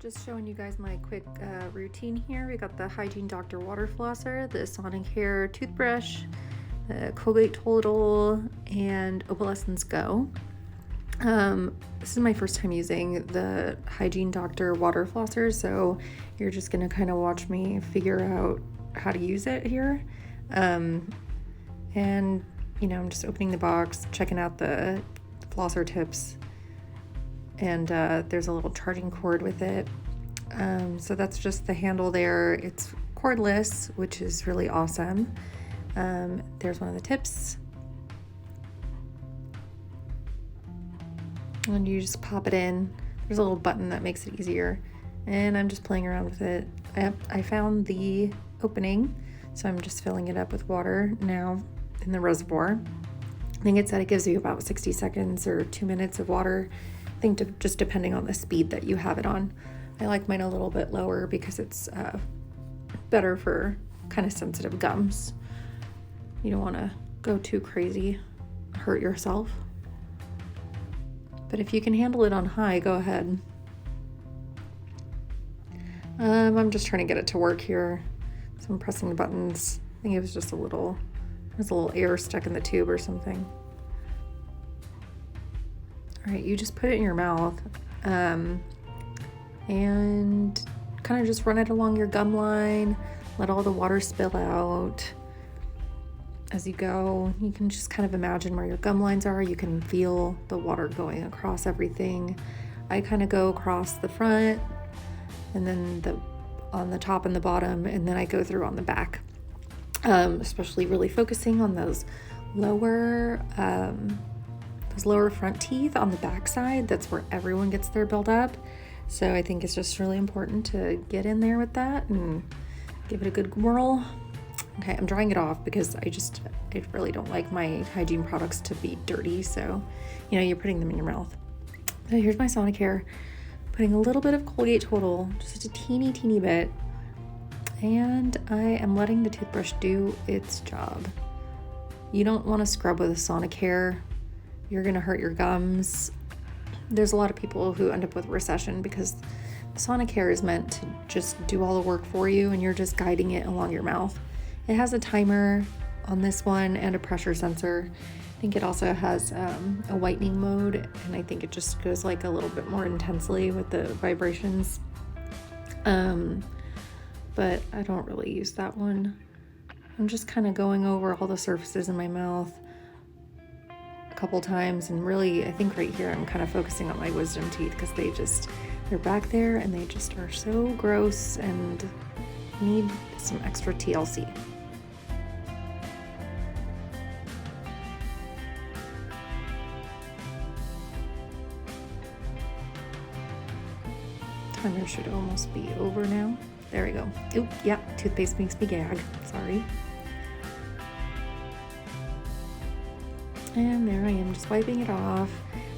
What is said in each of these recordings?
Just showing you guys my quick routine here. We got the Hygiene Dr. Water Flosser, the Sonicare toothbrush, the Colgate Total, and Opalescence Go. This is my first time using the Hygiene Dr. Water Flosser, so you're just gonna kind of watch me figure out how to use it here. And you know, I'm just opening the box, checking out the flosser tips, and there's a little charging cord with it. So that's just the handle there. It's cordless, which is really awesome. There's one of the tips. And you just pop it in. There's a little button that makes it easier. And I'm just playing around with it. I found the opening, so I'm just filling it up with water now in the reservoir. I think it said it gives you about 60 seconds or 2 minutes of water. I think just depending on the speed that you have it on. I like mine a little bit lower because it's better for kind of sensitive gums. You don't want to go too crazy, hurt yourself. But if you can handle it on high, go ahead. I'm just trying to get it to work here. So I'm pressing the buttons. I think it was just there's a little air stuck in the tube or something. All right, you just put it in your mouth and kind of just run it along your gum line. Let all the water spill out as you go. You can just kind of imagine where your gum lines are. You can feel the water going across everything. I kind of go across the front and then on the top and the bottom, and then I go through on the back. Especially really focusing on those lower front teeth on the back side. That's where everyone gets their buildup. So I think it's just really important to get in there with that and give it a good whirl. Okay, I'm drying it off because I really don't like my hygiene products to be dirty. So, you know, you're putting them in your mouth. So here's my Sonicare. Putting a little bit of Colgate Total, just a teeny bit. And I am letting the toothbrush do its job. You don't want to scrub with a Sonicare. You're going to hurt your gums. There's a lot of people who end up with recession because the Sonicare is meant to just do all the work for you and you're just guiding it along your mouth. It has a timer on this one and a pressure sensor. I think it also has a whitening mode, and I think it just goes like a little bit more intensely with the vibrations. But I don't really use that one. I'm just kind of going over all the surfaces in my mouth a couple times, and really I think right here I'm kind of focusing on my wisdom teeth because they're back there and they just are so gross and need some extra TLC. Timer should almost be over now. There we go. Oop, yeah, toothpaste makes me gag. Sorry. And there I am, just wiping it off.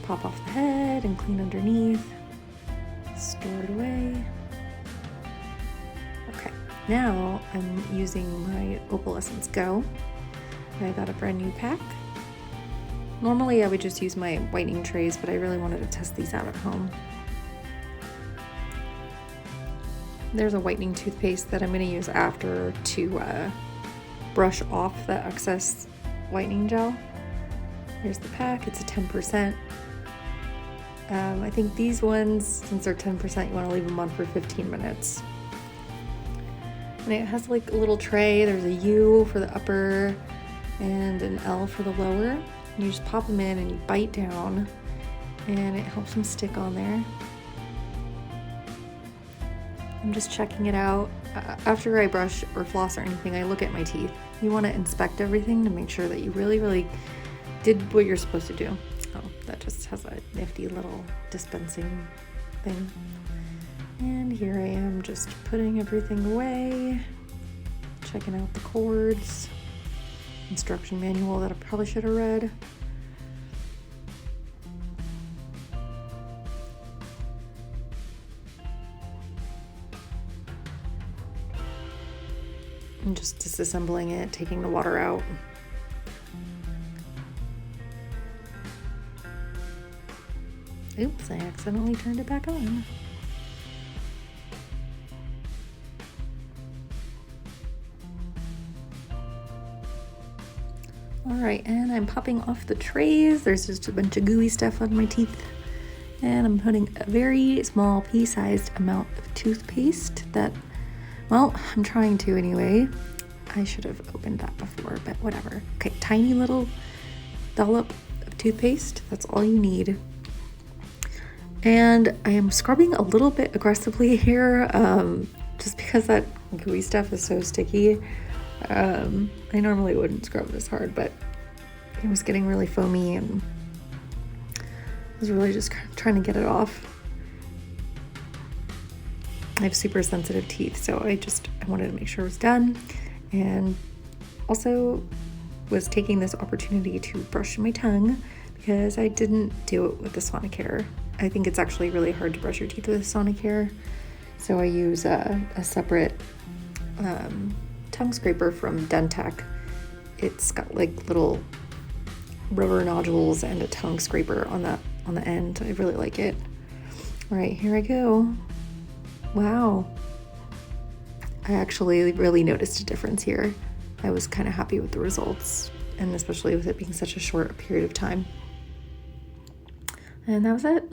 Pop off the head and clean underneath. Store it away. Okay, now I'm using my Opalescence Go. I got a brand new pack. Normally I would just use my whitening trays, but I really wanted to test these out at home. There's a whitening toothpaste that I'm going to use after to brush off the excess whitening gel. Here's the pack. It's a 10%. I think these ones, since they're 10%, you want to leave them on for 15 minutes. And it has like a little tray. There's a U for the upper and an L for the lower. You just pop them in and you bite down, and it helps them stick on there. I'm just checking it out. After I brush or floss or anything, I look at my teeth. You want to inspect everything to make sure that you really did what you're supposed to do. Oh, that just has a nifty little dispensing thing. And here I am just putting everything away, checking out the cords, instruction manual that I probably should have read. And just disassembling it, taking the water out. Oops, I accidentally turned it back on. All right, and I'm popping off the trays. There's just a bunch of gooey stuff on my teeth. And I'm putting a very small pea-sized amount of toothpaste that, well, I'm trying to anyway. I should have opened that before, but whatever. Okay, tiny little dollop of toothpaste. That's all you need. And I am scrubbing a little bit aggressively here, just because that gooey stuff is so sticky. I normally wouldn't scrub this hard, but it was getting really foamy and I was really just trying to get it off. I have super sensitive teeth, so I wanted to make sure it was done, and also was taking this opportunity to brush my tongue because I didn't do it with the Sonicare. I think it's actually really hard to brush your teeth with Sonicare, so I use a separate tongue scraper from Dentec. It's got like little rubber nodules and a tongue scraper on the end. I really like it. All right, here I go. Wow. I actually really noticed a difference here. I was kind of happy with the results, and especially with it being such a short period of time. And that was it.